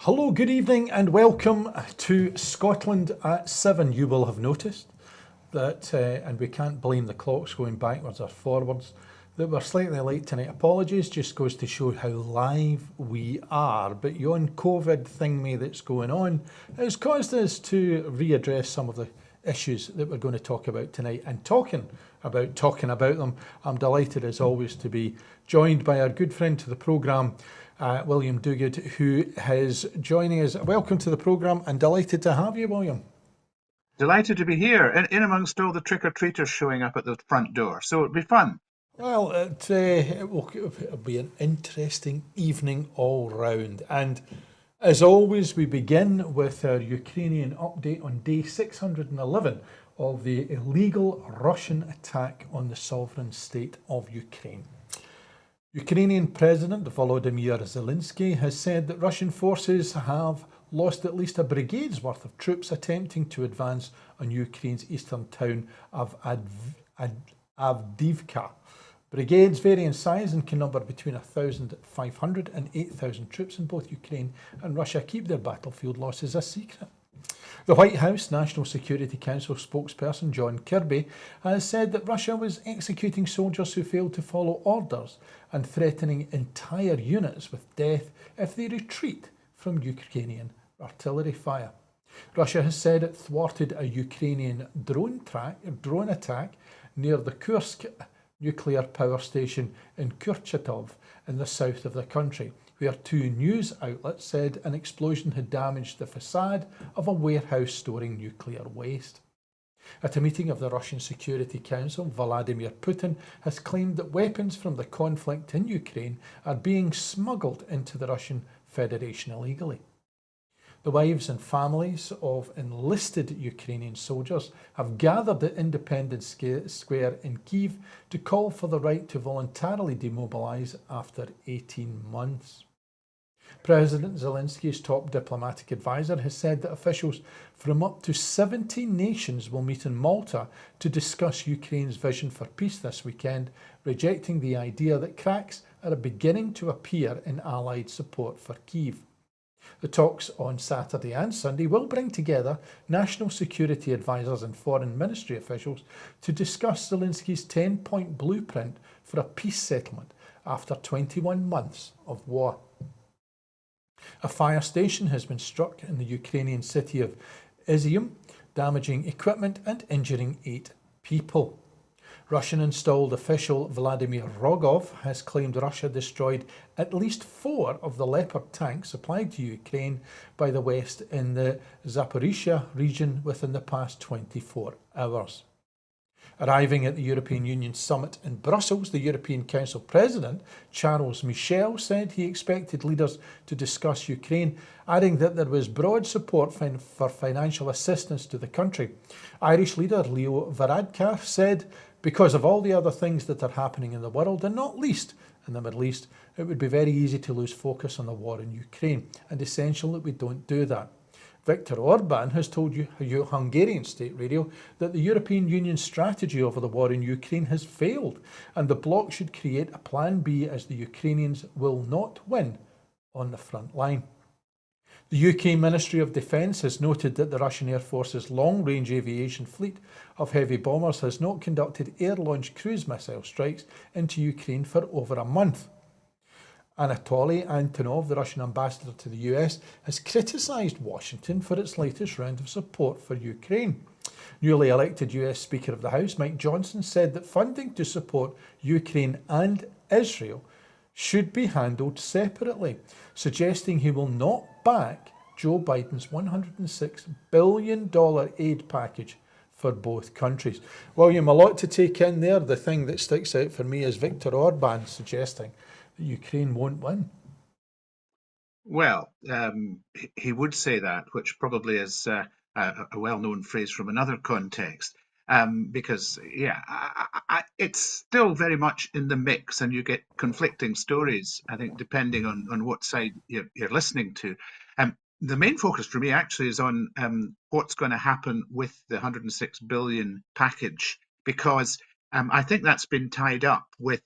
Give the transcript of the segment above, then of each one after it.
Hello, good evening, and welcome to Scotland at 7. You will have noticed that, and we can't blame the clocks going backwards or forwards, that we're slightly late tonight. Apologies, just goes to show how live we are. But yon COVID thingy that's going on has caused us to readdress some of the issues that we're going to talk about tonight. And talking about them, I'm delighted as always to be joined by our good friend to the programme, William Duguid, who is joining us. Welcome to the programme and delighted to have you, William. Delighted to be here, in amongst all the trick-or-treaters showing up at the front door. So it'll be fun. Well, it'll be an interesting evening all round. And as always, we begin with our Ukrainian update on day 611 of the illegal Russian attack on the sovereign state of Ukraine. Ukrainian President Volodymyr Zelensky has said that Russian forces have lost at least a brigade's worth of troops attempting to advance on Ukraine's eastern town of Avdiivka. Brigades vary in size and can number between 1,500 and 8,000 troops, and both Ukraine and Russia keep their battlefield losses a secret. The White House National Security Council spokesperson John Kirby has said that Russia was executing soldiers who failed to follow orders and threatening entire units with death if they retreat from Ukrainian artillery fire. Russia has said it thwarted a Ukrainian drone attack near the Kursk nuclear power station in Kurchatov in the south of the country, where two news outlets said an explosion had damaged the facade of a warehouse storing nuclear waste. At a meeting of the Russian Security Council, Vladimir Putin has claimed that weapons from the conflict in Ukraine are being smuggled into the Russian Federation illegally. The wives and families of enlisted Ukrainian soldiers have gathered at Independence Square in Kyiv to call for the right to voluntarily demobilise after 18 months. President Zelensky's top diplomatic advisor has said that officials from up to 70 nations will meet in Malta to discuss Ukraine's vision for peace this weekend, rejecting the idea that cracks are beginning to appear in Allied support for Kyiv. The talks on Saturday and Sunday will bring together national security advisors and foreign ministry officials to discuss Zelensky's 10-point blueprint for a peace settlement after 21 months of war. A fire station has been struck in the Ukrainian city of Izium, damaging equipment and injuring 8 people. Russian-installed official Vladimir Rogov has claimed Russia destroyed at least 4 of the Leopard tanks supplied to Ukraine by the West in the Zaporizhzhia region within the past 24 hours. Arriving at the European Union summit in Brussels, the European Council President, Charles Michel, said he expected leaders to discuss Ukraine, adding that there was broad support for financial assistance to the country. Irish leader Leo Varadkar said, because of all the other things that are happening in the world, and not least in the Middle East, it would be very easy to lose focus on the war in Ukraine, and essential that we don't do that. Viktor Orban has told Hungarian state radio that the European Union's strategy over the war in Ukraine has failed, and the bloc should create a plan B as the Ukrainians will not win on the front line. The UK Ministry of Defence has noted that the Russian Air Force's long-range aviation fleet of heavy bombers has not conducted air-launched cruise missile strikes into Ukraine for over a month. Anatoly Antonov, the Russian ambassador to the US, has criticised Washington for its latest round of support for Ukraine. Newly elected US Speaker of the House, Mike Johnson, said that funding to support Ukraine and Israel should be handled separately, suggesting he will not back Joe Biden's $106 billion aid package for both countries. William, a lot to take in there. The thing that sticks out for me is Viktor Orban suggesting that Ukraine won't win. Well, he would say that, which probably is a well-known phrase from another context. Because, yeah, it's still very much in the mix, and you get conflicting stories, I think, depending on what side you're listening to. The main focus for me actually is on what's going to happen with the 106 billion package, because I think that's been tied up with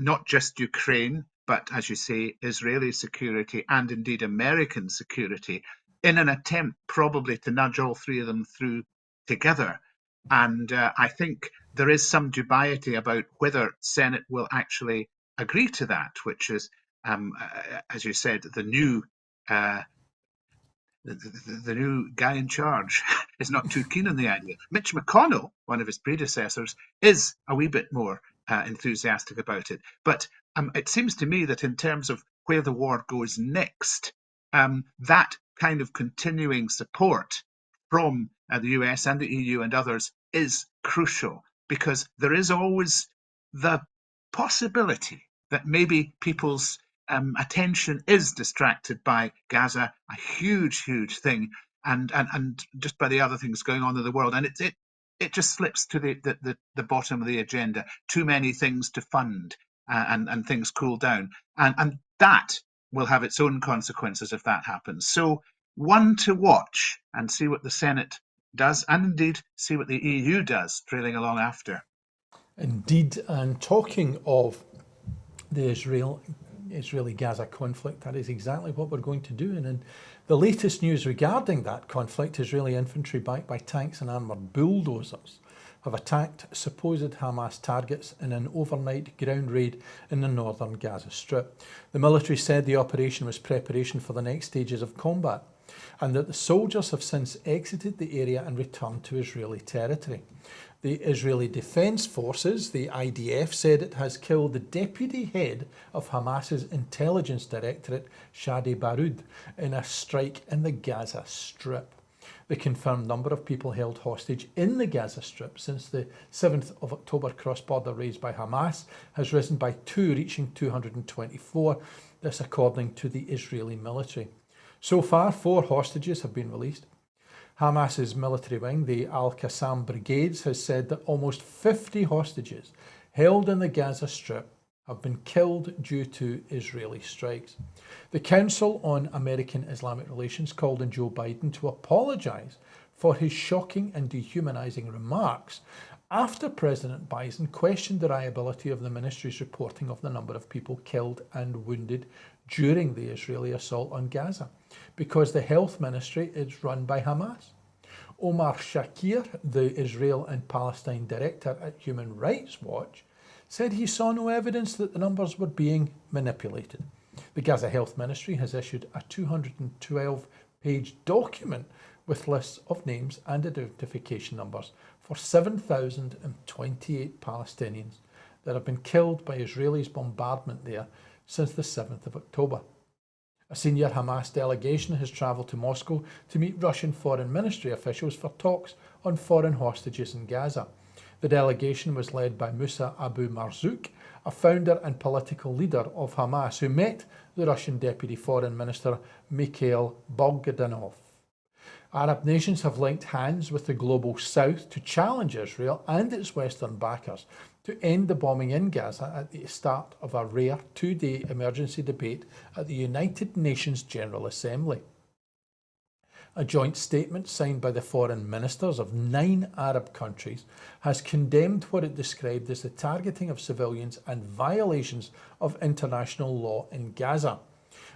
not just Ukraine, but as you say, Israeli security and indeed American security, in an attempt probably to nudge all three of them through together. And I think there is some dubiety about whether Senate will actually agree to that, which is, as you said, uh, the new guy in charge is not too keen on the idea. Mitch McConnell, one of his predecessors, is a wee bit more enthusiastic about it. But it seems to me that in terms of where the war goes next, that kind of continuing support from the US and the EU and others is crucial, because there is always the possibility that maybe people's attention is distracted by Gaza, a huge, huge thing, and just by the other things going on in the world, and it just slips to the bottom of the agenda. Too many things to fund, and things cool down, and that will have its own consequences if that happens. So one to watch and see what the Senate does, and indeed see what the EU does trailing along after. Indeed, and talking of the Israeli-Gaza conflict, that is exactly what we're going to do. And in the latest news regarding that conflict, Israeli infantry backed by tanks and armoured bulldozers have attacked supposed Hamas targets in an overnight ground raid in the northern Gaza Strip. The military said the operation was preparation for the next stages of combat, and that the soldiers have since exited the area and returned to Israeli territory. The Israeli Defence Forces, the IDF, said it has killed the deputy head of Hamas's intelligence directorate, Shadi Baroud, in a strike in the Gaza Strip. The confirmed number of people held hostage in the Gaza Strip since the 7th of October cross-border raids by Hamas has risen by 2, reaching 224. This according to the Israeli military. So far, 4 hostages have been released. Hamas's military wing, the Al-Qassam Brigades, has said that almost 50 hostages held in the Gaza Strip have been killed due to Israeli strikes. The Council on American Islamic Relations called on Joe Biden to apologise for his shocking and dehumanising remarks after President Biden questioned the reliability of the ministry's reporting of the number of people killed and wounded during the Israeli assault on Gaza, because the health ministry is run by Hamas. Omar Shakir, the Israel and Palestine director at Human Rights Watch, said he saw no evidence that the numbers were being manipulated. The Gaza Health Ministry has issued a 212-page document with lists of names and identification numbers for 7,028 Palestinians that have been killed by Israelis' bombardment there since the 7th of October. A senior Hamas delegation has travelled to Moscow to meet Russian foreign ministry officials for talks on foreign hostages in Gaza. The delegation was led by Musa Abu Marzouk, a founder and political leader of Hamas, who met the Russian Deputy Foreign Minister Mikhail Bogdanov. Arab nations have linked hands with the global south to challenge Israel and its Western backers to end the bombing in Gaza at the start of a rare 2-day emergency debate at the United Nations General Assembly. A joint statement signed by the foreign ministers of 9 Arab countries has condemned what it described as the targeting of civilians and violations of international law in Gaza.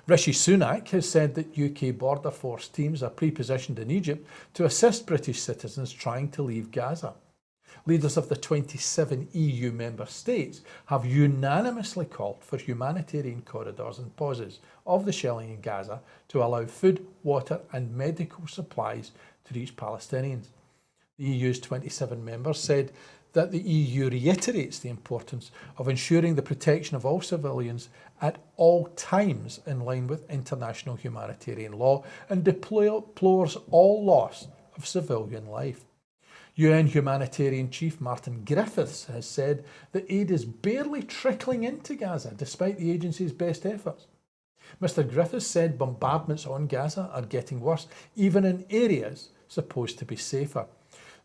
Rishi Sunak has said that UK border force teams are pre-positioned in Egypt to assist British citizens trying to leave Gaza. Leaders of the 27 EU member states have unanimously called for humanitarian corridors and pauses of the shelling in Gaza to allow food, water and medical supplies to reach Palestinians. The EU's 27 members said that the EU reiterates the importance of ensuring the protection of all civilians at all times in line with international humanitarian law and deplores all loss of civilian life. UN humanitarian chief Martin Griffiths has said that aid is barely trickling into Gaza despite the agency's best efforts. Mr. Griffiths said bombardments on Gaza are getting worse, even in areas supposed to be safer.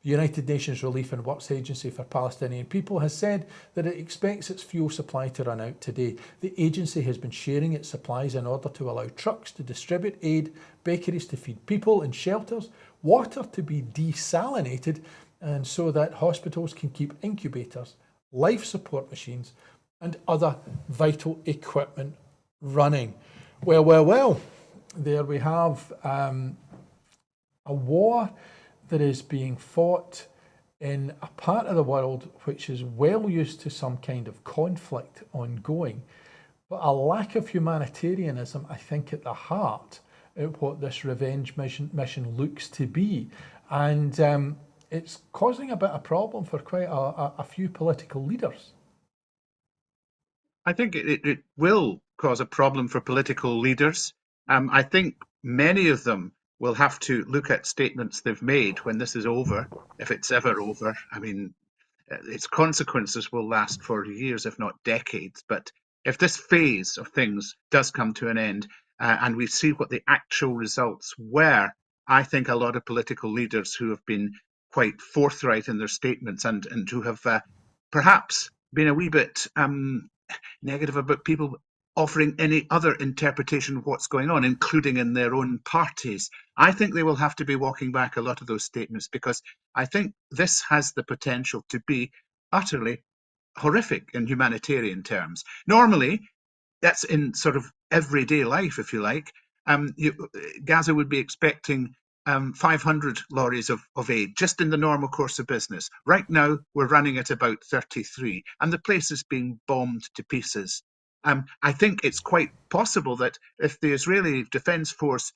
The United Nations Relief and Works Agency for Palestinian People has said that it expects its fuel supply to run out today. The agency has been sharing its supplies in order to allow trucks to distribute aid, bakeries to feed people in shelters, water to be desalinated, and so that hospitals can keep incubators, life support machines, and other vital equipment running. Well, there we have a war that is being fought in a part of the world which is well used to some kind of conflict ongoing, but a lack of humanitarianism, I think, at the heart of what this revenge mission looks to be. And it's causing a bit of problem for quite a few political leaders. I think it will cause a problem for political leaders. I think many of them will have to look at statements they've made when this is over, if it's ever over. I mean, its consequences will last for years, if not decades. But if this phase of things does come to an end, and we see what the actual results were, I think a lot of political leaders who have been quite forthright in their statements and who have perhaps been a wee bit negative about people offering any other interpretation of what's going on, including in their own parties. I think they will have to be walking back a lot of those statements, because I think this has the potential to be utterly horrific in humanitarian terms. Normally, that's in sort of everyday life, if you like. Gaza would be expecting 500 lorries of aid just in the normal course of business. Right now, we're running at about 33, and the place is being bombed to pieces. I think it's quite possible that if the Israeli Defense Force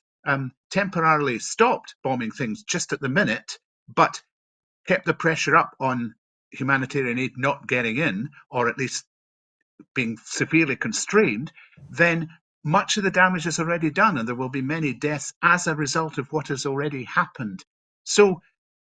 temporarily stopped bombing things just at the minute, but kept the pressure up on humanitarian aid not getting in, or at least being severely constrained, then much of the damage is already done, and there will be many deaths as a result of what has already happened. So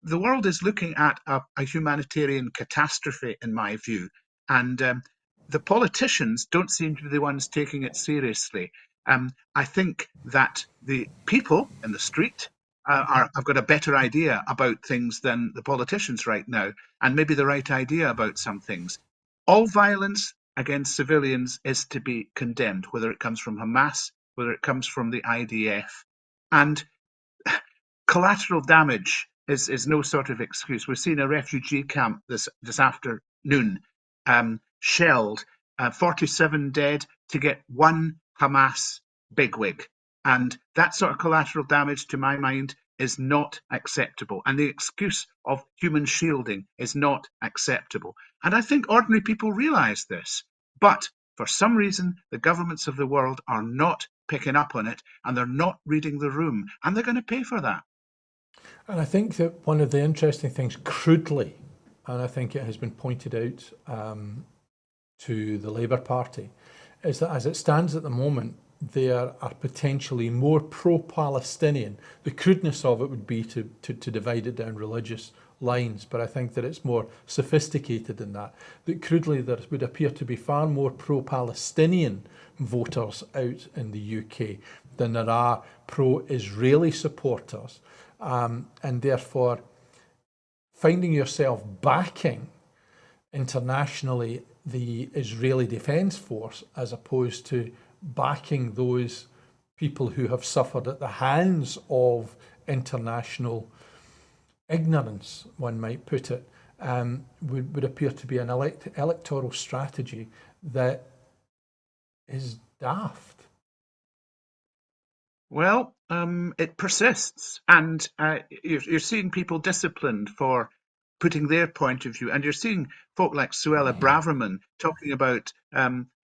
the world is looking at a humanitarian catastrophe, in my view, and the politicians don't seem to be the ones taking it seriously. I think that the people in the street have got a better idea about things than the politicians right now, and maybe the right idea about some things. All violence against civilians is to be condemned, whether it comes from Hamas, whether it comes from the IDF. And collateral damage is no sort of excuse. We've seen a refugee camp this afternoon shelled, 47 dead to get one Hamas bigwig. And that sort of collateral damage, to my mind, is not acceptable. And the excuse of human shielding is not acceptable. And I think ordinary people realise this. But for some reason, the governments of the world are not picking up on it, and they're not reading the room, and they're going to pay for that. And I think that one of the interesting things, crudely, and I think it has been pointed out to the Labour Party, is that as it stands at the moment, there are potentially more pro-Palestinian. The crudeness of it would be to divide it down religious lines, but I think that it's more sophisticated than that. That crudely there would appear to be far more pro-Palestinian voters out in the UK than there are pro-Israeli supporters, and therefore finding yourself backing internationally the Israeli Defence Force as opposed to backing those people who have suffered at the hands of international ignorance, one might put it, would appear to be an electoral strategy that is daft. Well, it persists, and you're seeing people disciplined for putting their point of view, and you're seeing folk like Suella Braverman talking about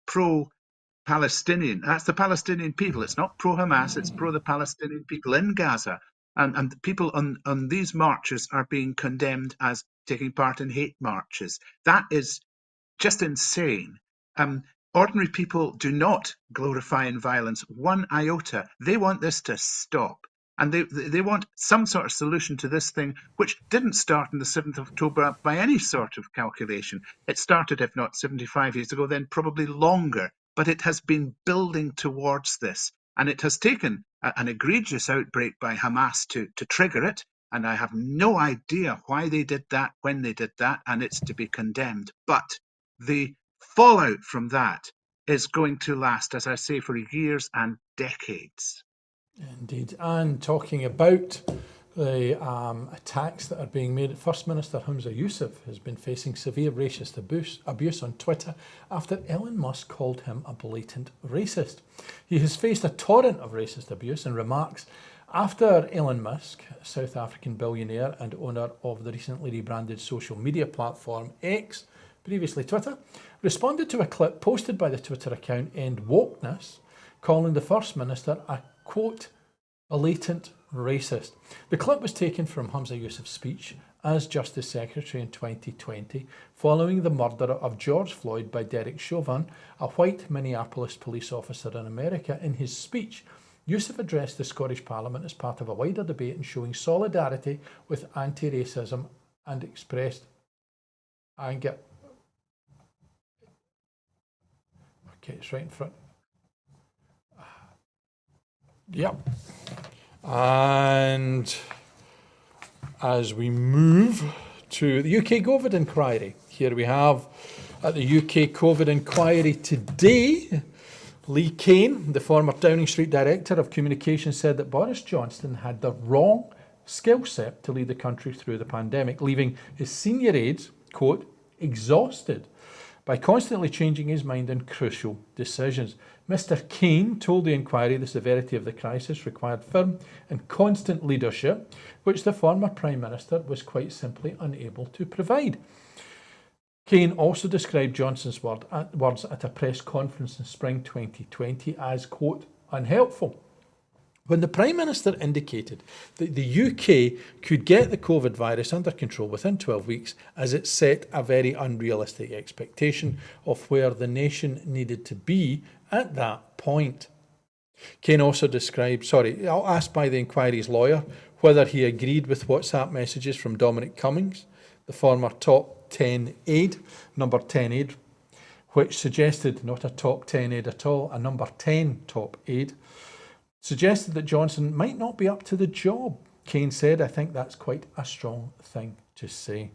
pro-Palestinian. That's the Palestinian people. It's not pro-Hamas. It's pro the Palestinian people in Gaza, and the people on these marches are being condemned as taking part in hate marches. That is just insane. Ordinary people do not glorify in violence one iota. They want this to stop. And they want some sort of solution to this thing, which didn't start on the 7th of October by any sort of calculation. It started, if not 75 years ago, then probably longer. But it has been building towards this. And it has taken an egregious outbreak by Hamas to trigger it. And I have no idea why they did that, when they did that, and it's to be condemned. But the fallout from that is going to last, as I say, for years and decades. Indeed. And talking about the attacks that are being made. First Minister Humza Yousaf has been facing severe racist abuse on Twitter after Elon Musk called him a blatant racist. He has faced a torrent of racist abuse and remarks after Elon Musk, South African billionaire and owner of the recently rebranded social media platform X, previously Twitter, responded to a clip posted by the Twitter account End Wokeness, calling the First Minister a, quote, a latent racist. The clip was taken from Humza Yousaf's speech as Justice Secretary in 2020, following the murder of George Floyd by Derek Chauvin, a white Minneapolis police officer in America. In his speech, Yousaf addressed the Scottish Parliament as part of a wider debate and showing solidarity with anti-racism and expressed anger. Okay, it's right in front. Yep. And as we move to the UK COVID inquiry, here we have at the UK COVID inquiry today, Lee Kane, the former Downing Street Director of Communications, said that Boris Johnson had the wrong skill set to lead the country through the pandemic, leaving his senior aides, quote, exhausted by constantly changing his mind on crucial decisions. Mr. Kane told the inquiry the severity of the crisis required firm and constant leadership, which the former Prime Minister was quite simply unable to provide. Kane also described Johnson's words at a press conference in spring 2020 as, quote, unhelpful. When the Prime Minister indicated that the UK could get the COVID virus under control within 12 weeks, as it set a very unrealistic expectation of where the nation needed to be at that point. Kane also asked by the inquiry's lawyer whether he agreed with WhatsApp messages from Dominic Cummings, the former top 10 aide, number 10 aide, which suggested not a top 10 aide at all, a number 10 top aide, suggested that Johnson might not be up to the job. Kane said, I think that's quite a strong thing to say.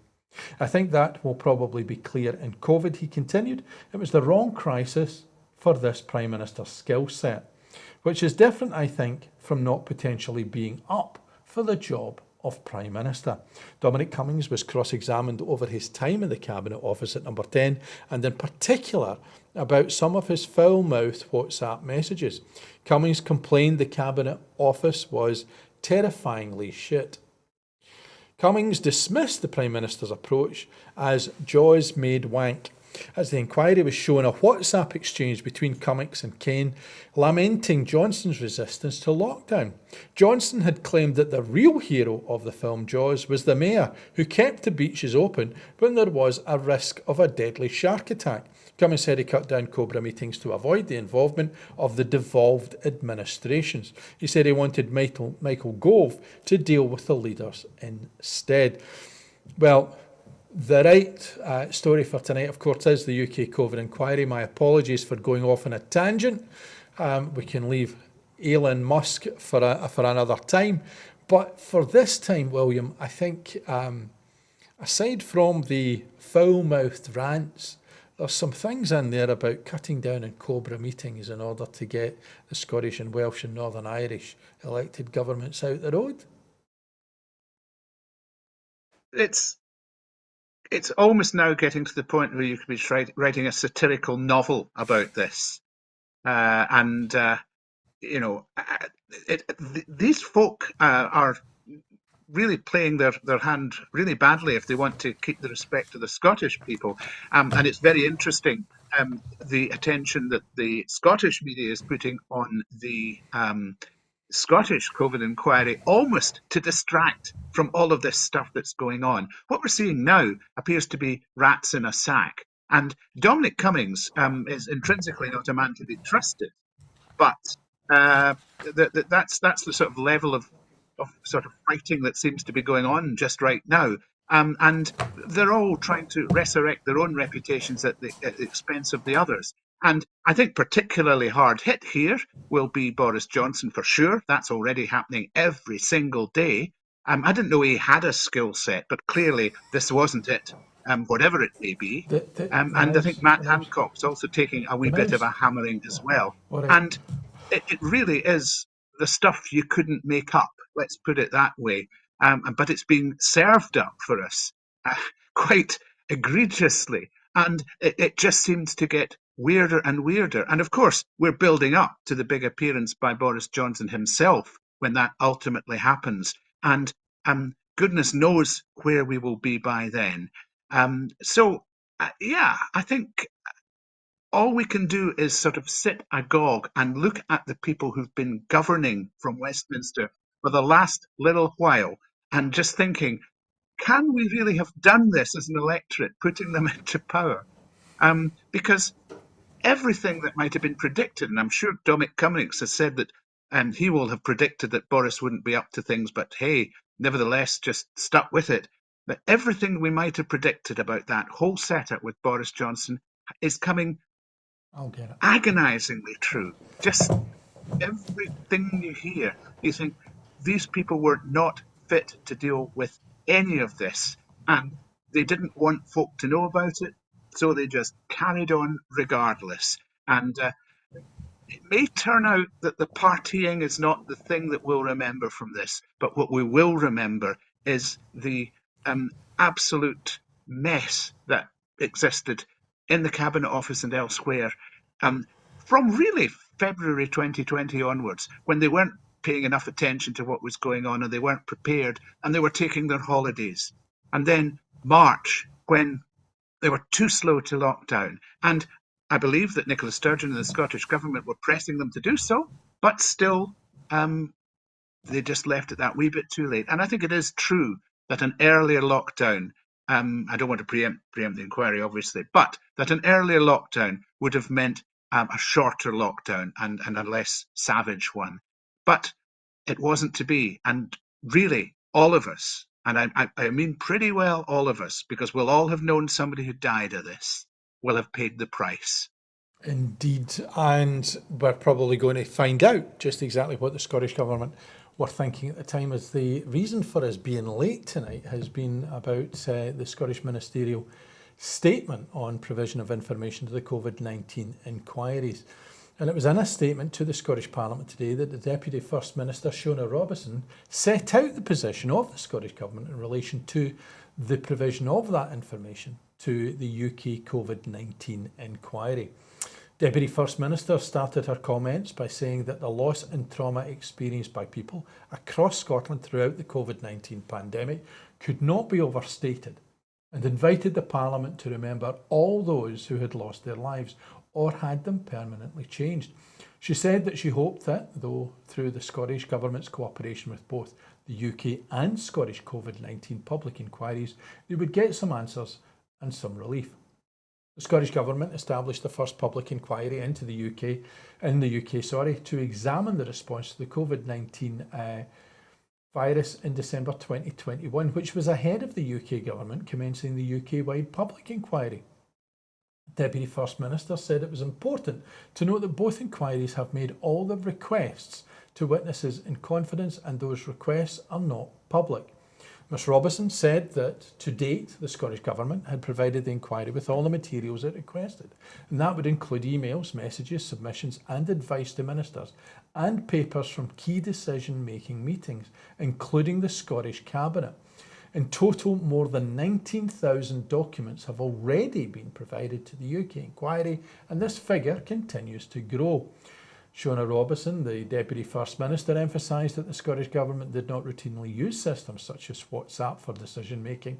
I think that will probably be clear in COVID, he continued. It was the wrong crisis for this Prime Minister's skill set, which is different, I think, from not potentially being up for the job of Prime Minister. Dominic Cummings was cross-examined over his time in the Cabinet Office at number 10, and in particular about some of his foul-mouthed WhatsApp messages. Cummings complained the Cabinet Office was terrifyingly shit. Cummings dismissed the Prime Minister's approach as jaws made wank, as the inquiry was showing a WhatsApp exchange between Cummings and Kane, lamenting Johnson's resistance to lockdown. Johnson had claimed that the real hero of the film Jaws was the mayor, who kept the beaches open when there was a risk of a deadly shark attack. Cummings said he cut down Cobra meetings to avoid the involvement of the devolved administrations. He said he wanted Michael Gove to deal with the leaders instead. Well, the right story for tonight, of course, is the UK COVID inquiry. My apologies for going off on a tangent. We can leave Elon Musk for another time. But for this time, William, I think aside from the foul-mouthed rants, there's some things in there about cutting down on Cobra meetings in order to get the Scottish and Welsh and Northern Irish elected governments out the road. It's almost now getting to the point where you could be writing a satirical novel about this. These folk are really playing their hand really badly if they want to keep the respect of the Scottish people. And it's very interesting, the attention that the Scottish media is putting on the Scottish COVID inquiry, almost to distract from all of this stuff that's going on. What we're seeing now appears to be rats in a sack. And Dominic Cummings is intrinsically not a man to be trusted, but that's the sort of level of sort of fighting that seems to be going on just right now. And they're all trying to resurrect their own reputations at the expense of the others. And I think particularly hard hit here will be Boris Johnson for sure. That's already happening every single day. I didn't know he had a skill set, but clearly this wasn't it, whatever it may be. And I think Matt Hancock's also taking a wee bit of a hammering as well. And it really is the stuff you couldn't make up. Let's put it that way. but it's been served up for us uh, quite egregiously. And it just seems to get weirder and weirder. And of course, we're building up to the big appearance by Boris Johnson himself when that ultimately happens. And goodness knows where we will be by then. Yeah, I think all we can do is sort of sit agog and look at the people who've been governing from Westminster for the last little while and just thinking, can we really have done this as an electorate, putting them into power? Because everything that might have been predicted, and I'm sure Dominic Cummings has said that he will have predicted that Boris wouldn't be up to things, but hey, nevertheless, just stuck with it. But everything we might have predicted about that whole setup with Boris Johnson is coming I'll get it. agonizingly true. Just everything you hear, you think these people were not fit to deal with any of this, and they didn't want folk to know about it, so they just carried on regardless. And it may turn out that the partying is not the thing that we'll remember from this, but what we will remember is the absolute mess that existed in the Cabinet Office and elsewhere um, from really February 2020 onwards, when they weren't paying enough attention to what was going on and they weren't prepared and they were taking their holidays. And then March, when they were too slow to lock down. And I believe that Nicola Sturgeon and the Scottish Government were pressing them to do so, but still they just left it that wee bit too late. And I think it is true that an earlier lockdown, I don't want to preempt the inquiry, obviously, but that an earlier lockdown would have meant a shorter lockdown and a less savage one. But it wasn't to be. And really, all of us, and I mean pretty well all of us, because we'll all have known somebody who died of this, will have paid the price. Indeed, and we're probably going to find out just exactly what the Scottish Government were thinking at the time, as the reason for us being late tonight has been about the Scottish Ministerial statement on provision of information to the COVID-19 inquiries. And it was in a statement to the Scottish Parliament today that the Deputy First Minister, Shona Robison, set out the position of the Scottish Government in relation to the provision of that information to the UK COVID-19 inquiry. Deputy First Minister started her comments by saying that the loss and trauma experienced by people across Scotland throughout the COVID-19 pandemic could not be overstated, and invited the Parliament to remember all those who had lost their lives or had them permanently changed. She said that she hoped that, though through the Scottish Government's cooperation with both the UK and Scottish COVID-19 public inquiries, they would get some answers and some relief. The Scottish Government established the first public inquiry into the UK, to examine the response to the COVID-19 virus in December 2021, which was ahead of the UK Government commencing the UK-wide public inquiry. Deputy First Minister said it was important to note that both inquiries have made all the requests to witnesses in confidence, and those requests are not public. Ms Robison said that to date the Scottish Government had provided the inquiry with all the materials it requested, and that would include emails, messages, submissions and advice to ministers, and papers from key decision-making meetings, including the Scottish Cabinet. In total, more than 19,000 documents have already been provided to the UK inquiry, and this figure continues to grow. Shona Robison, the Deputy First Minister, emphasised that the Scottish Government did not routinely use systems such as WhatsApp for decision making.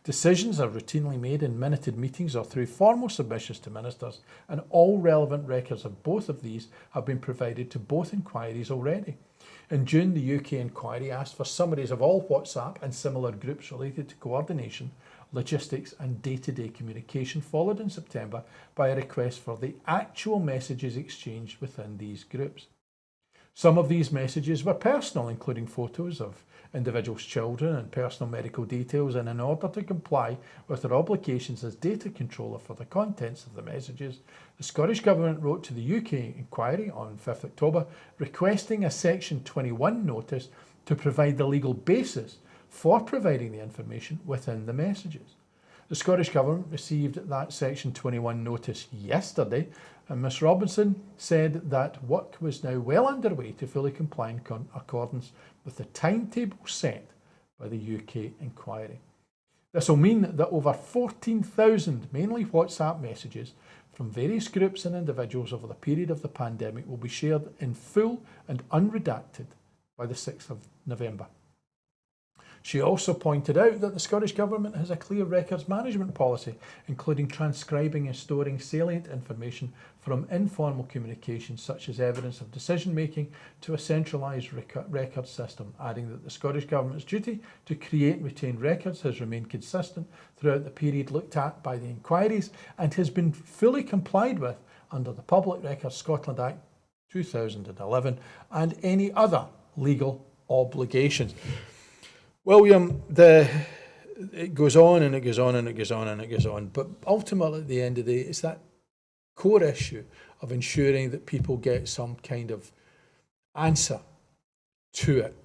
Decisions are routinely made in minuted meetings or through formal submissions to ministers, and all relevant records of both of these have been provided to both inquiries already. In June, the UK inquiry asked for summaries of all WhatsApp and similar groups related to coordination, logistics and day-to-day communication, followed in September by a request for the actual messages exchanged within these groups. Some of these messages were personal, including photos of individuals' children and personal medical details, and in order to comply with their obligations as data controller for the contents of the messages, the Scottish Government wrote to the UK inquiry on 5th October requesting a Section 21 notice to provide the legal basis for providing the information within the messages. The Scottish Government received that Section 21 notice yesterday, and Ms Robinson said that work was now well underway to fully comply in accordance with the timetable set by the UK inquiry. This will mean that over 14,000, mainly WhatsApp messages, from various groups and individuals over the period of the pandemic will be shared in full and unredacted by the 6th of November. She also pointed out that the Scottish Government has a clear records management policy, including transcribing and storing salient information from informal communications such as evidence of decision making to a centralised record system, adding that the Scottish Government's duty to create and retain records has remained consistent throughout the period looked at by the inquiries and has been fully complied with under the Public Records Scotland Act 2011 and any other legal obligations. William, it goes on and it goes on and it goes on and it goes on, but ultimately at the end of the day, it's that core issue of ensuring that people get some kind of answer to it.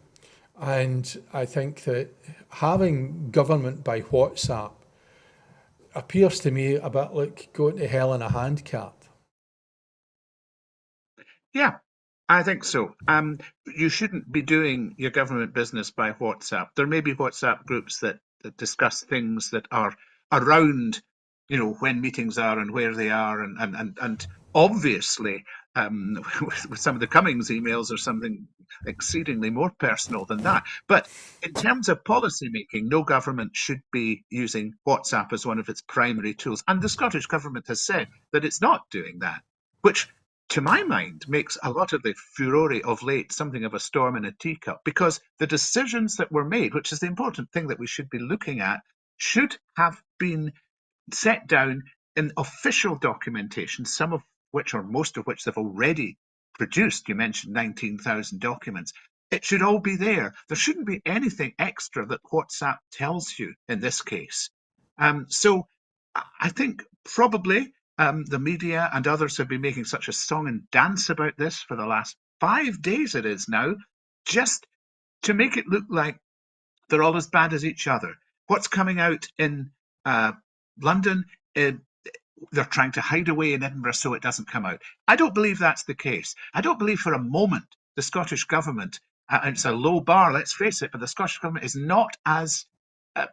And I think that having government by WhatsApp appears to me a bit like going to hell in a handcart. Yeah, I think so. You shouldn't be doing your government business by WhatsApp. There may be WhatsApp groups that discuss things that are around, when meetings are and where they are, and obviously, with some of the Cummings emails are something exceedingly more personal than that. But in terms of policy making, no government should be using WhatsApp as one of its primary tools. And the Scottish Government has said that it's not doing that, which to my mind, makes a lot of the furore of late something of a storm in a teacup, because the decisions that were made, which is the important thing that we should be looking at, should have been set down in official documentation, some of which, or most of which, they've already produced. You mentioned 19,000 documents. It should all be there. There shouldn't be anything extra that WhatsApp tells you in this case. So I think probably the media and others have been making such a song and dance about this for the last 5 days, it is now, just to make it look like they're all as bad as each other. What's coming out in London, they're trying to hide away in Edinburgh so it doesn't come out. I don't believe that's the case. I don't believe for a moment the Scottish Government, and it's a low bar, let's face it, but the Scottish Government is not as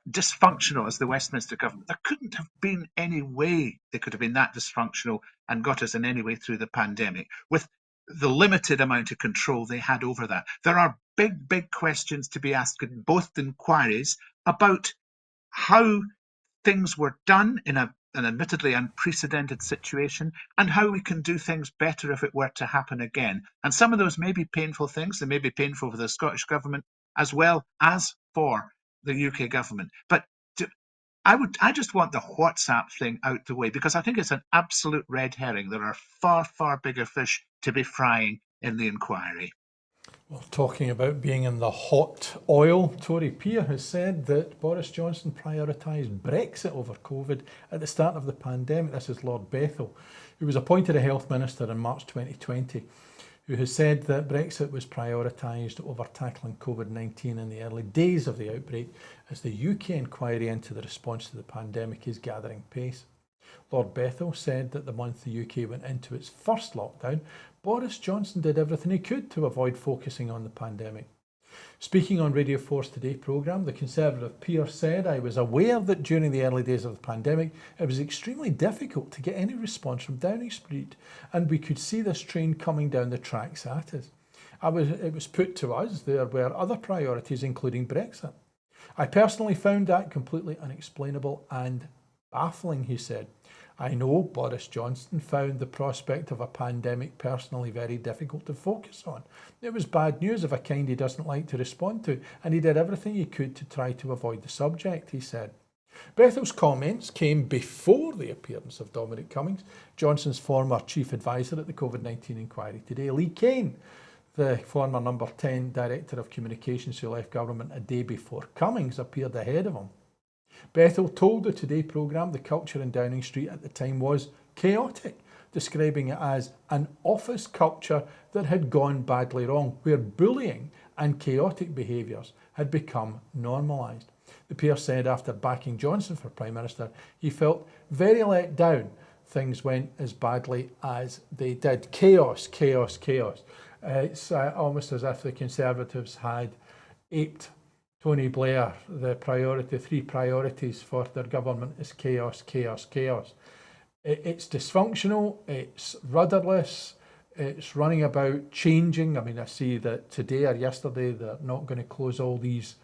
dysfunctional as the Westminster Government. There couldn't have been any way they could have been that dysfunctional and got us in any way through the pandemic with the limited amount of control they had over that. There are big, big questions to be asked in both inquiries about how things were done in an admittedly unprecedented situation and how we can do things better if it were to happen again. And some of those may be painful things. They may be painful for the Scottish Government as well as for the UK government. But I just want the WhatsApp thing out the way, because I think it's an absolute red herring. There are far, far bigger fish to be frying in the inquiry. Well, talking about being in the hot oil, Tory peer has said that Boris Johnson prioritised Brexit over COVID at the start of the pandemic. This is Lord Bethell, who was appointed a health minister in March 2020. Who has said that Brexit was prioritised over tackling COVID-19 in the early days of the outbreak as the UK inquiry into the response to the pandemic is gathering pace. Lord Bethell said that the month the UK went into its first lockdown, Boris Johnson did everything he could to avoid focusing on the pandemic. Speaking on Radio 4's Today programme, the Conservative peer said, "I was aware that during the early days of the pandemic, it was extremely difficult to get any response from Downing Street, and we could see this train coming down the tracks at us. It was put to us there were other priorities, including Brexit. I personally found that completely unexplainable and baffling," he said. "I know Boris Johnson found the prospect of a pandemic personally very difficult to focus on. It was bad news of a kind he doesn't like to respond to, and he did everything he could to try to avoid the subject," he said. Bethell's comments came before the appearance of Dominic Cummings, Johnson's former chief advisor at the COVID-19 inquiry today. Lee Kane, the former number 10 director of communications who left government a day before Cummings, appeared ahead of him. Bethell told the Today programme the culture in Downing Street at the time was chaotic, describing it as an office culture that had gone badly wrong, where bullying and chaotic behaviours had become normalised. The peer said after backing Johnson for Prime Minister, he felt very let down things went as badly as they did. Chaos, chaos, chaos. It's almost as if the Conservatives had aped Tony Blair, the three priorities for their government is chaos, chaos, chaos. It's dysfunctional, it's rudderless, it's running about changing. I mean, I see that today or yesterday they're not going to close all these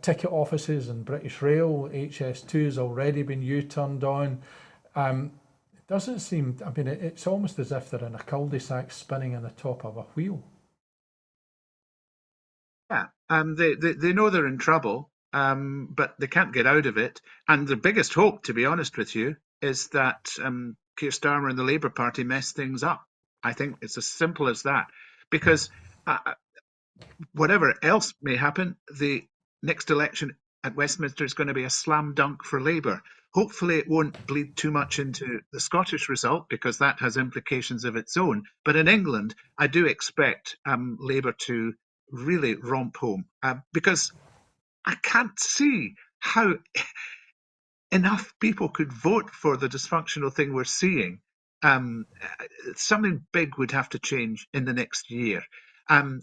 ticket offices in British Rail. HS2 has already been U-turned on. It doesn't seem, I mean, it's almost as if they're in a cul-de-sac spinning on the top of a wheel. Yeah, they know they're in trouble, but they can't get out of it. And the biggest hope, to be honest with you, is that Keir Starmer and the Labour Party mess things up. I think it's as simple as that. Because whatever else may happen, the next election at Westminster is going to be a slam dunk for Labour. Hopefully, it won't bleed too much into the Scottish result because that has implications of its own. But in England, I do expect Labour to really romp home because I can't see how enough people could vote for the dysfunctional thing we're seeing. Um, Something big would have to change in the next year. Um,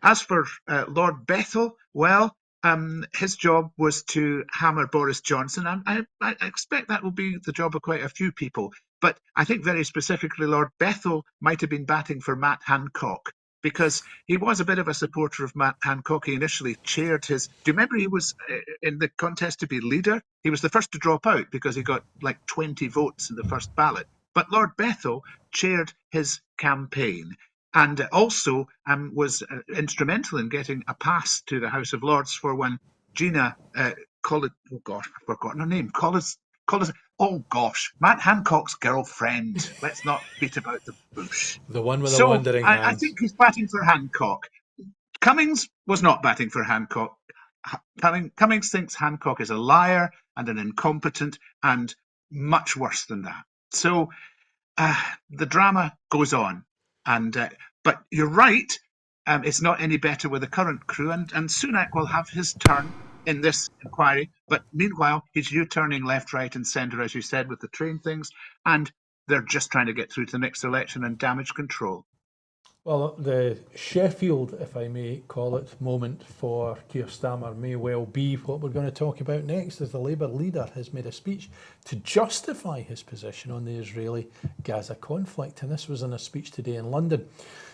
as for Lord Bethell, well, his job was to hammer Boris Johnson. I expect that will be the job of quite a few people. But I think very specifically, Lord Bethell might have been batting for Matt Hancock because he was a bit of a supporter of Matt Hancock. He initially chaired his. Do you remember he was in the contest to be leader? He was the first to drop out because he got like 20 votes in the first ballot. But Lord Bethell chaired his campaign and also was instrumental in getting a pass to the House of Lords for when Gina Collis, oh gosh, I've forgotten her name, Collis, oh gosh, Matt Hancock's girlfriend. Let's not beat about the bush. The one with the So wandering I hands. think he's batting for Hancock. Cummings was not batting for Hancock. Cummings thinks Hancock is a liar and an incompetent and much worse than that. So the drama goes on, and but you're right. It's not any better with the current crew, and Sunak will have his turn in this inquiry. But meanwhile, he's U-turning left, right, and centre, as you said, with the train things, and they're just trying to get through to the next election and damage control. Well, the Sheffield, if I may call it, moment for Keir Starmer may well be what we're going to talk about next, as the Labour leader has made a speech to justify his position on the Israeli-Gaza conflict. And this was in a speech today in London.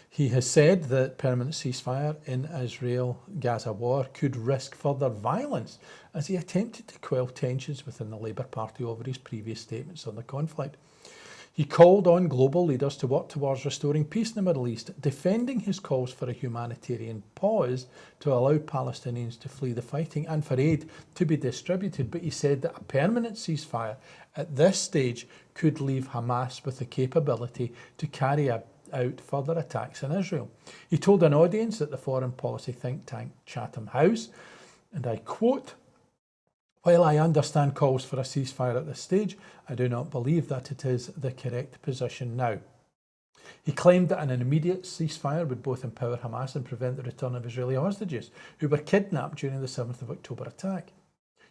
He has said that permanent ceasefire in Israel-Gaza war could risk further violence as he attempted to quell tensions within the Labour Party over his previous statements on the conflict. He called on global leaders to work towards restoring peace in the Middle East, defending his calls for a humanitarian pause to allow Palestinians to flee the fighting and for aid to be distributed. But he said that a permanent ceasefire at this stage could leave Hamas with the capability to carry out further attacks in Israel. He told an audience at the foreign policy think tank Chatham House, and I quote, "While I understand calls for a ceasefire at this stage, I do not believe that it is the correct position now." He claimed that an immediate ceasefire would both empower Hamas and prevent the return of Israeli hostages who were kidnapped during the 7th of October attack.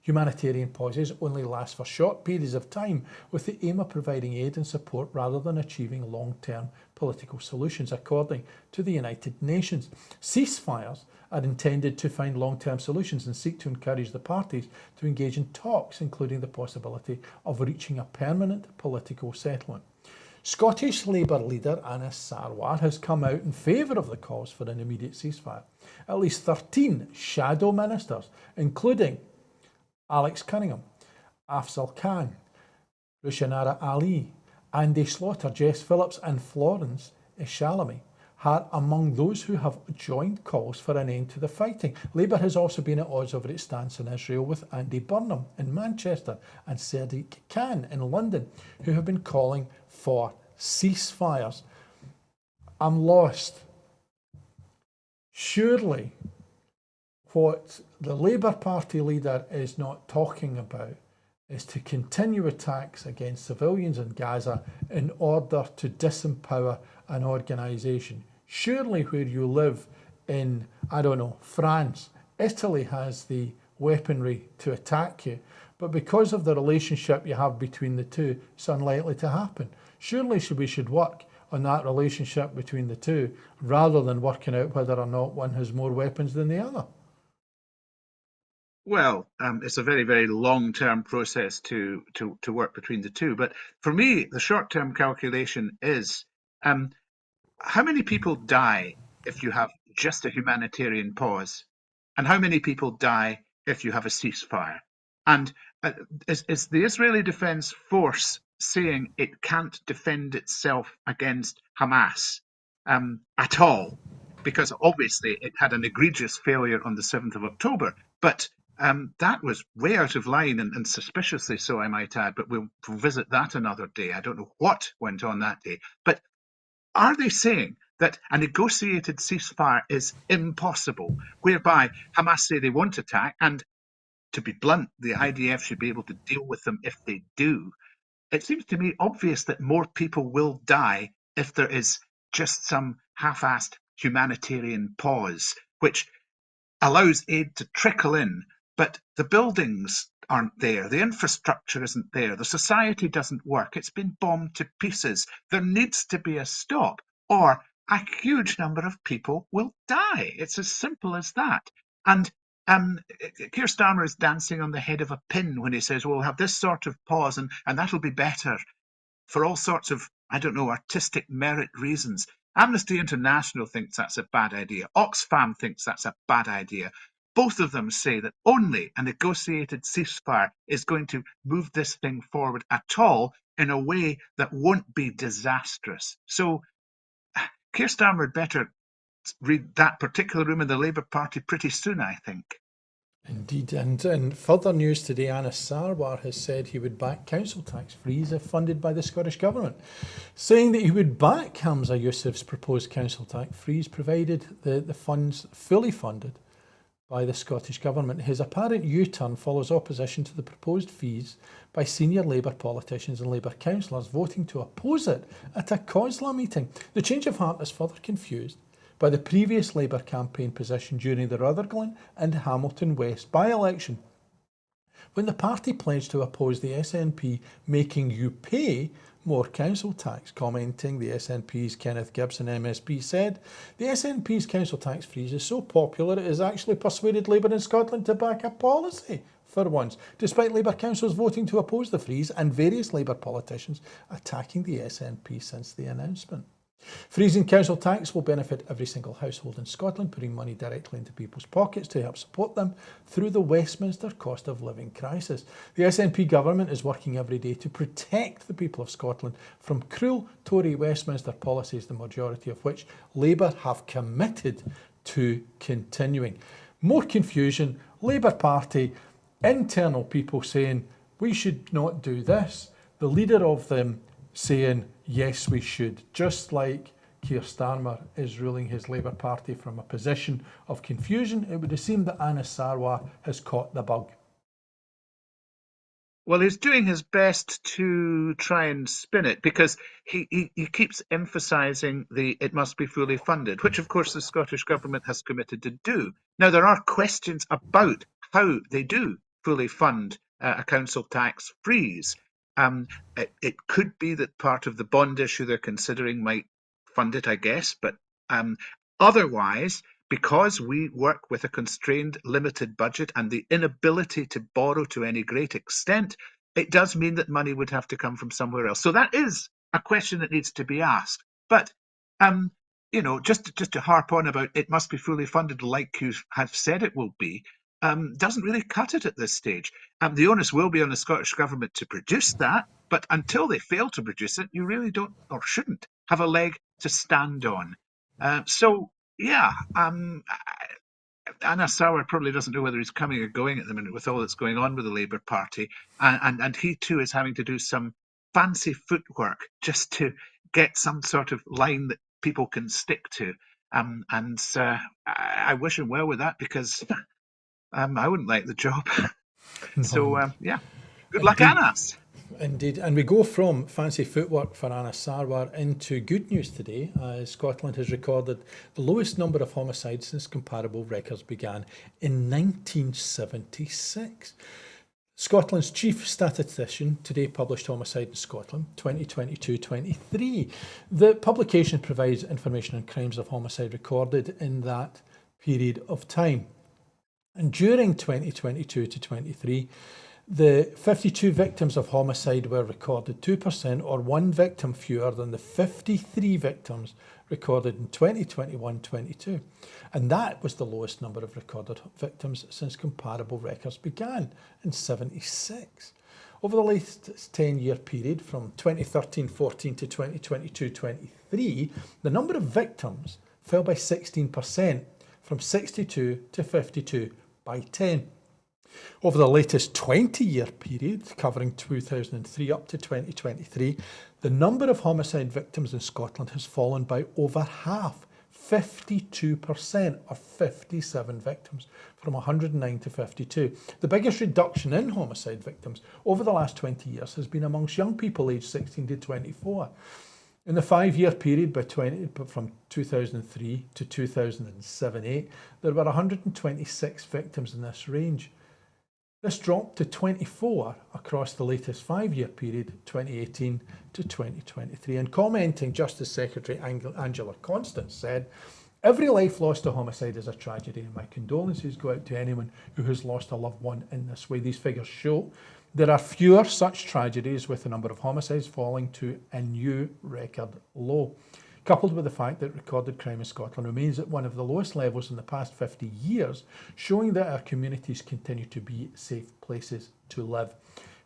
Humanitarian pauses only last for short periods of time with the aim of providing aid and support rather than achieving long-term political solutions, according to the United Nations. Ceasefires are intended to find long-term solutions and seek to encourage the parties to engage in talks, including the possibility of reaching a permanent political settlement. Scottish Labour leader Anas Sarwar has come out in favour of the calls for an immediate ceasefire. At least 13 shadow ministers, including Alex Cunningham, Afzal Khan, Rushanara Ali, Andy Slaughter, Jess Phillips and Florence Ishalami, are among those who have joined calls for an end to the fighting. Labour has also been at odds over its stance in Israel with Andy Burnham in Manchester and Sadiq Khan in London, who have been calling for ceasefires. I'm lost. Surely what the Labour Party leader is not talking about is to continue attacks against civilians in Gaza in order to disempower an organisation. Surely where you live in, I don't know, France, Italy has the weaponry to attack you, but because of the relationship you have between the two, it's unlikely to happen. Surely we should work on that relationship between the two rather than working out whether or not one has more weapons than the other. Well, it's a very, very long-term process to work between the two. But for me, the short-term calculation is um, how many people die if you have just a humanitarian pause, and how many people die if you have a ceasefire? And uh, is the Israeli Defense Force saying it can't defend itself against Hamas at all? Because obviously it had an egregious failure on the 7th of October, but that was way out of line and suspiciously so, I might add. But we'll visit that another day. I don't know what went on that day. But are they saying that a negotiated ceasefire is impossible, whereby Hamas say they won't attack, and to be blunt, the IDF should be able to deal with them if they do? It seems to me obvious that more people will die if there is just some half-assed humanitarian pause, which allows aid to trickle in, but the buildings aren't there, the infrastructure isn't there, the society doesn't work, it's been bombed to pieces. There needs to be a stop, or a huge number of people will die. It's as simple as that. And Keir Starmer is dancing on the head of a pin when he says, well, we'll have this sort of pause and that'll be better for all sorts of, I don't know, artistic merit reasons. Amnesty International thinks that's a bad idea. Oxfam thinks that's a bad idea. Both of them say that only a negotiated ceasefire is going to move this thing forward at all in a way that won't be disastrous. So Keir Starmer had better read that particular room in the Labour Party pretty soon, I think. Indeed, and in further news today, Anas Sarwar has said he would back council tax freeze if funded by the Scottish Government, saying that he would back Hamza Yousaf's proposed council tax freeze provided the funds fully funded by the Scottish Government. His apparent U-turn follows opposition to the proposed fees by senior Labour politicians and Labour councillors voting to oppose it at a COSLA meeting. The change of heart is further confused by the previous Labour campaign position during the Rutherglen and Hamilton West by-election, when the party pledged to oppose the SNP making you pay more council tax. Commenting, the SNP's Kenneth Gibson MSP said, the SNP's council tax freeze is so popular it has actually persuaded Labour in Scotland to back a policy for once, despite Labour councillors voting to oppose the freeze and various Labour politicians attacking the SNP since the announcement. Freezing council tax will benefit every single household in Scotland, putting money directly into people's pockets to help support them through the Westminster cost of living crisis. The SNP government is working every day to protect the people of Scotland from cruel Tory Westminster policies, the majority of which Labour have committed to continuing. More confusion, Labour Party, internal people saying we should not do this, the leader of them saying yes we should, just like Keir Starmer is ruling his Labour Party from a position of confusion. It would seem that Anas Sarwar has caught the bug. Well, he's doing his best to try and spin it because he keeps emphasising the it must be fully funded, which of course the Scottish Government has committed to do. Now, there are questions about how they do fully fund a council tax freeze. It could be that part of the bond issue they're considering might fund it, I guess, but otherwise, because we work with a constrained, limited budget and the inability to borrow to any great extent, it does mean that money would have to come from somewhere else. So that is a question that needs to be asked. But just to harp on about it must be fully funded, like you have said it will be, doesn't really cut it at this stage. The onus will be on the Scottish Government to produce that, but until they fail to produce it, you really don't or shouldn't have a leg to stand on. So yeah, Anna Sauer probably doesn't know whether he's coming or going at the minute with all that's going on with the Labour Party, and he too is having to do some fancy footwork just to get some sort of line that people can stick to. I wish him well with that because I wouldn't like the job. So No, yeah, good luck, indeed. Anas. Indeed, and we go from fancy footwork for Anas Sarwar into good news today, as Scotland has recorded the lowest number of homicides since comparable records began in 1976. Scotland's chief statistician today published Homicide in Scotland 2022-23. The publication provides information on crimes of homicide recorded in that period of time. And during 2022 to 23, the 52 victims of homicide were recorded, 2% or one victim fewer than the 53 victims recorded in 2021-22. And that was the lowest number of recorded victims since comparable records began in 76. Over the latest 10-year period from 2013-14 to 2022-23, the number of victims fell by 16%, from 62 to 52 by 10. Over the latest 20-year period, covering 2003 up to 2023, the number of homicide victims in Scotland has fallen by over half, 52%, or 57 victims, from 109 to 52. The biggest reduction in homicide victims over the last 20 years has been amongst young people aged 16 to 24. In the 5-year period from 2003 to 2007-8, there were 126 victims in this range. This dropped to 24 across the latest 5-year period, 2018 to 2023. And commenting, Justice Secretary Angela Constance said, "Every life lost to homicide is a tragedy, and my condolences go out to anyone who has lost a loved one in this way." These figures show there are fewer such tragedies, with the number of homicides falling to a new record low, coupled with the fact that recorded crime in Scotland remains at one of the lowest levels in the past 50 years, showing that our communities continue to be safe places to live.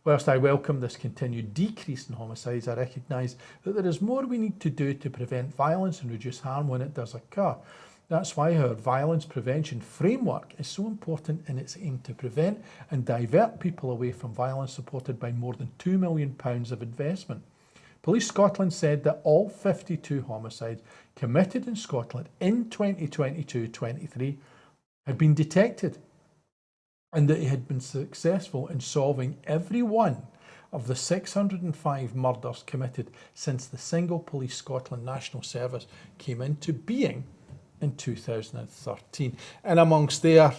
Whilst I welcome this continued decrease in homicides, I recognise that there is more we need to do to prevent violence and reduce harm when it does occur. That's why our violence prevention framework is so important in its aim to prevent and divert people away from violence, supported by more than £2 million of investment. Police Scotland said that all 52 homicides committed in Scotland in 2022-23 had been detected, and that it had been successful in solving every one of the 605 murders committed since the single Police Scotland National Service came into being in 2013. And amongst there,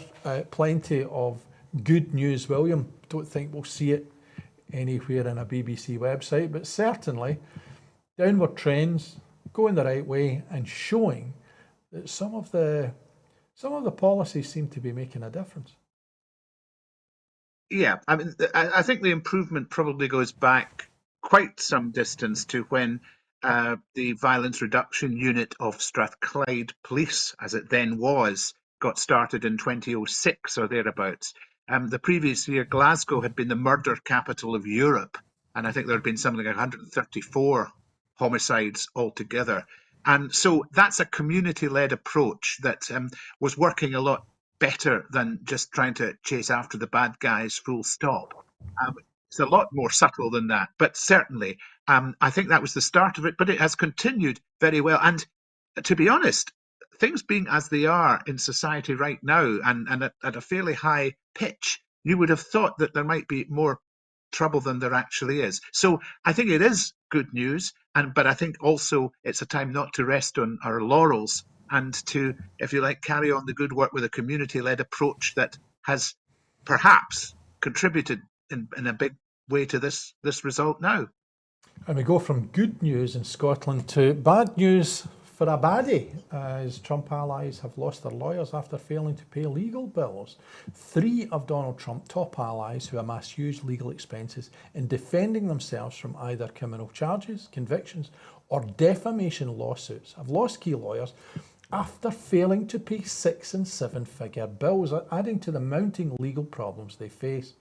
plenty of good news, William. Don't think we'll see it anywhere in a BBC website, but certainly downward trends, going the right way, and showing that some of the policies seem to be making a difference. Yeah, I mean, I think the improvement probably goes back quite some distance to when the Violence Reduction Unit of Strathclyde Police, as it then was, got started in 2006 or thereabouts. The previous year, Glasgow had been the murder capital of Europe, and I think there had been something like 134 homicides altogether. And so that's a community-led approach that was working a lot better than just trying to chase after the bad guys full stop. It's a lot more subtle than that, but certainly I think that was the start of it, but it has continued very well. And to be honest, things being as they are in society right now, and at a fairly high pitch, you would have thought that there might be more trouble than there actually is. So I think it is good news, but I think also it's a time not to rest on our laurels and to, if you like, carry on the good work with a community-led approach that has perhaps contributed in a big way to this result now. And we go from good news in Scotland to bad news for a baddie, as Trump allies have lost their lawyers after failing to pay legal bills. 3 of Donald Trump's top allies, who amassed huge legal expenses in defending themselves from either criminal charges, convictions, or defamation lawsuits, have lost key lawyers after failing to pay 6- and 7-figure bills, adding to the mounting legal problems they face.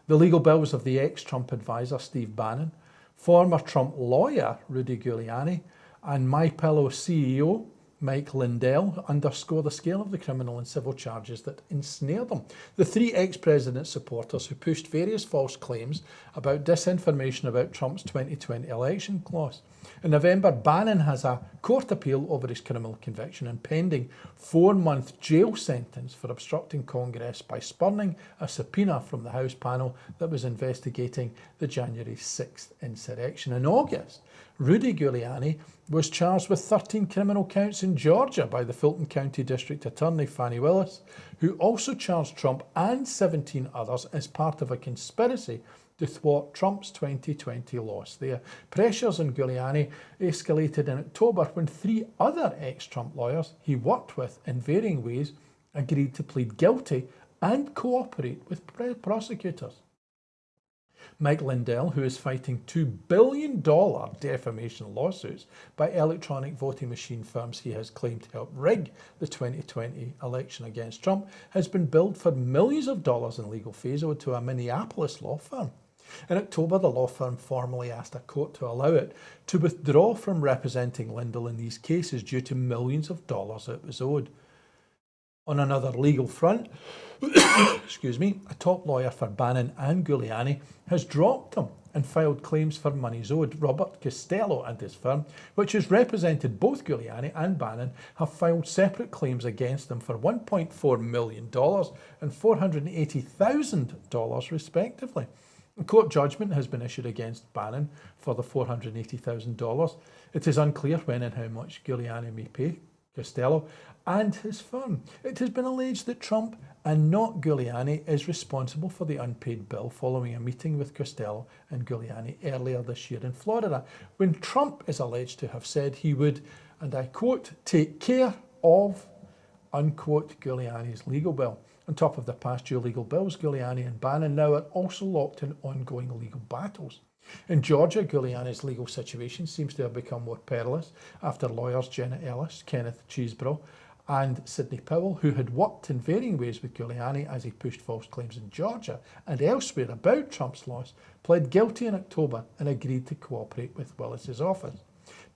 The legal bills of the ex-Trump advisor Steve Bannon, former Trump lawyer Rudy Giuliani, and MyPillow CEO Mike Lindell underscore the scale of the criminal and civil charges that ensnare them. The 3 ex-president's supporters who pushed various false claims about disinformation about Trump's 2020 election clause. In November, Bannon has a court appeal over his criminal conviction and pending 4-month jail sentence for obstructing Congress by spurning a subpoena from the House panel that was investigating the January 6th insurrection. In August, Rudy Giuliani was charged with 13 criminal counts in Georgia by the Fulton County District Attorney Fani Willis, who also charged Trump and 17 others as part of a conspiracy to thwart Trump's 2020 loss there. Pressures on Giuliani escalated in October when 3 other ex-Trump lawyers he worked with in varying ways agreed to plead guilty and cooperate with prosecutors. Mike Lindell, who is fighting $2 billion defamation lawsuits by electronic voting machine firms he has claimed to help rig the 2020 election against Trump, has been billed for millions of dollars in legal fees owed to a Minneapolis law firm. In October, the law firm formally asked a court to allow it to withdraw from representing Lindell in these cases due to millions of dollars it was owed. On another legal front, a top lawyer for Bannon and Giuliani has dropped them and filed claims for monies owed. Robert Costello and his firm, which has represented both Giuliani and Bannon, have filed separate claims against them for $1.4 million and $480,000 respectively. A court judgment has been issued against Bannon for the $480,000. It is unclear when and how much Giuliani may pay Costello and his firm. It has been alleged that Trump and not Giuliani is responsible for the unpaid bill following a meeting with Costello and Giuliani earlier this year in Florida, when Trump is alleged to have said he would, and I quote, take care of, unquote, Giuliani's legal bill. On top of the past due legal bills, Giuliani and Bannon now are also locked in ongoing legal battles. In Georgia, Giuliani's legal situation seems to have become more perilous after lawyers Jenna Ellis, Kenneth Chesebro, and Sidney Powell, who had worked in varying ways with Giuliani as he pushed false claims in Georgia and elsewhere about Trump's loss, pled guilty in October and agreed to cooperate with Willis's office.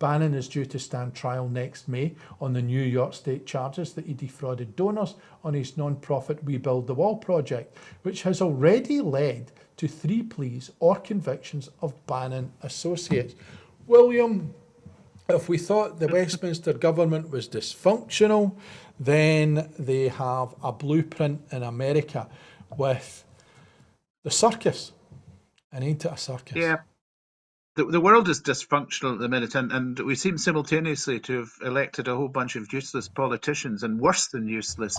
Bannon is due to stand trial next May on the New York State charges that he defrauded donors on his non-profit We Build the Wall project, which has already led to 3 pleas or convictions of Bannon associates. William, if we thought the Westminster government was dysfunctional, then they have a blueprint in America with the circus. And ain't it a circus? Yeah. The world is dysfunctional at the minute, and we seem simultaneously to have elected a whole bunch of useless politicians, and worse than useless.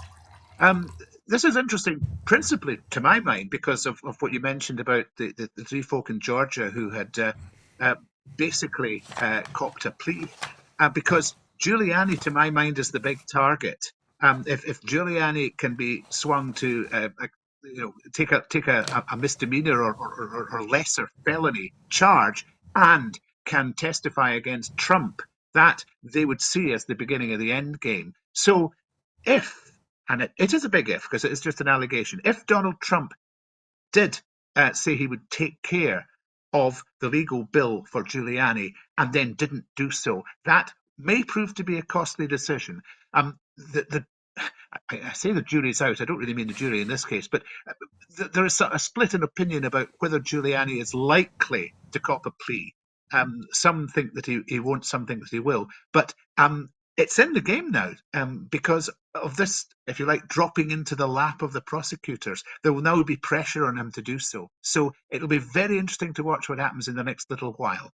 This is interesting, principally to my mind, because of what you mentioned about the 3 folk in Georgia who had basically copped a plea, because Giuliani, to my mind, is the big target. If Giuliani can be swung to take a misdemeanor or lesser felony charge and can testify against Trump, that they would see as the beginning of the end game. So if, and it is a big if because it is just an allegation, if Donald Trump did say he would take care of the legal bill for Giuliani and then didn't do so, that may prove to be a costly decision. I say the jury's out. I don't really mean the jury in this case, but there is a split in opinion about whether Giuliani is likely to cop a plea. Some think that he won't, some think that he will. But it's in the game now because of this, if you like, dropping into the lap of the prosecutors. There will now be pressure on him to do so. So it'll be very interesting to watch what happens in the next little while.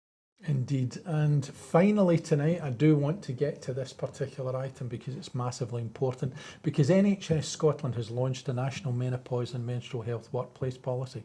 Indeed. And finally tonight, I do want to get to this particular item because it's massively important, because NHS Scotland has launched a national menopause and menstrual health workplace policy.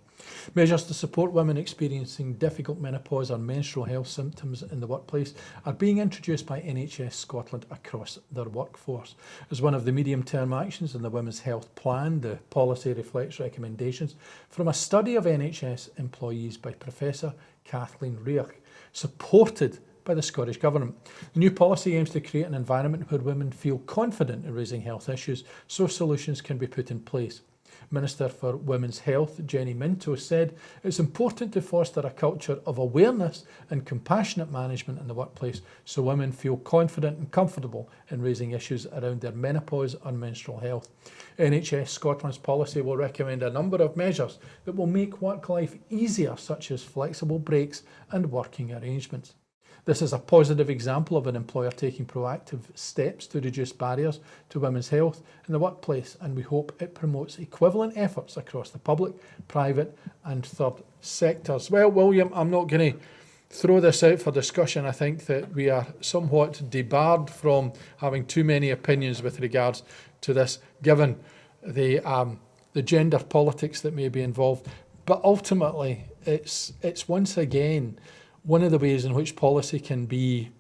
Measures to support women experiencing difficult menopause or menstrual health symptoms in the workplace are being introduced by NHS Scotland across their workforce. As one of the medium-term actions in the Women's Health Plan, the policy reflects recommendations from a study of NHS employees by Professor Kathleen Reich, supported by the Scottish Government. The new policy aims to create an environment where women feel confident in raising health issues so solutions can be put in place. Minister for Women's Health, Jenny Minto, said it's important to foster a culture of awareness and compassionate management in the workplace so women feel confident and comfortable in raising issues around their menopause or menstrual health. NHS Scotland's policy will recommend a number of measures that will make work life easier, such as flexible breaks and working arrangements. This is a positive example of an employer taking proactive steps to reduce barriers to women's health in the workplace, and we hope it promotes equivalent efforts across the public, private and third sectors. Well, William, I'm not going to throw this out for discussion. I think that we are somewhat debarred from having too many opinions with regards to this, given the gender politics that may be involved. But ultimately, it's once again one of the ways in which policy can be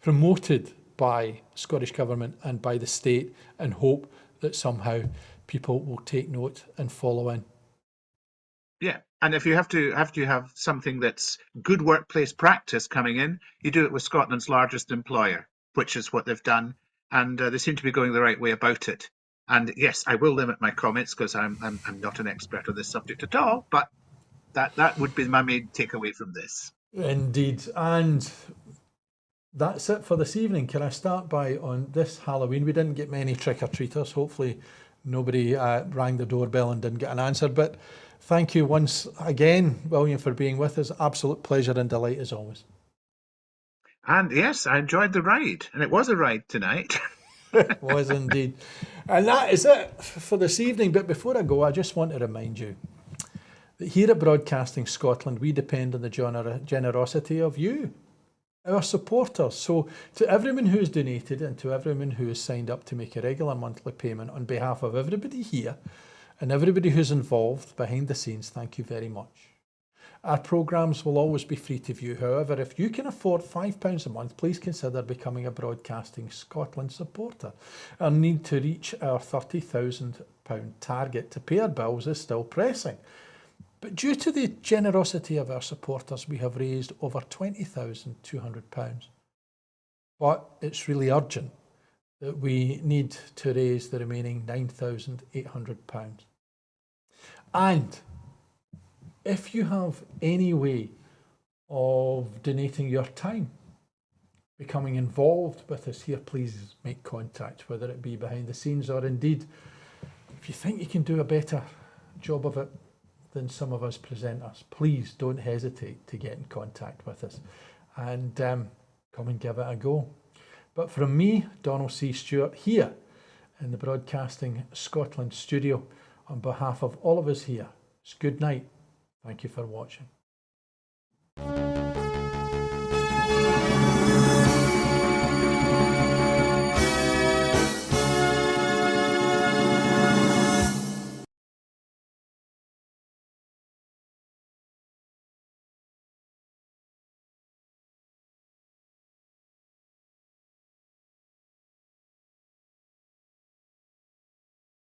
promoted by Scottish Government and by the state, and hope that somehow people will take note and follow in. Yeah, and if you have to have something that's good workplace practice coming in, you do it with Scotland's largest employer, which is what they've done, and they seem to be going the right way about it. And yes, I will limit my comments because I'm not an expert on this subject at all, but that would be my main takeaway from this. Indeed. And that's it for this evening. Can I start by, on this Halloween, we didn't get many trick-or-treaters. Hopefully nobody rang the doorbell and didn't get an answer. But thank you once again, William, for being with us. Absolute pleasure and delight as always. And yes, I enjoyed the ride, and it was a ride tonight. It was indeed. And that is it for this evening. But before I go, I just want to remind you that here at Broadcasting Scotland, we depend on the generosity of you, our supporters. So to everyone who has donated and to everyone who has signed up to make a regular monthly payment, on behalf of everybody here and everybody who's involved behind the scenes, thank you very much. Our programmes will always be free to view. However, if you can afford £5 a month, please consider becoming a Broadcasting Scotland supporter. Our need to reach our £30,000 target to pay our bills is still pressing. But due to the generosity of our supporters, we have raised over £20,200. But it's really urgent that we need to raise the remaining £9,800. And if you have any way of donating your time, becoming involved with us here, please make contact, whether it be behind the scenes or indeed, if you think you can do a better job of it than some of us presenters, please don't hesitate to get in contact with us and come and give it a go. But from me, Donald C. Stewart, here in the Broadcasting Scotland studio, on behalf of all of us here, it's good night. Thank you for watching.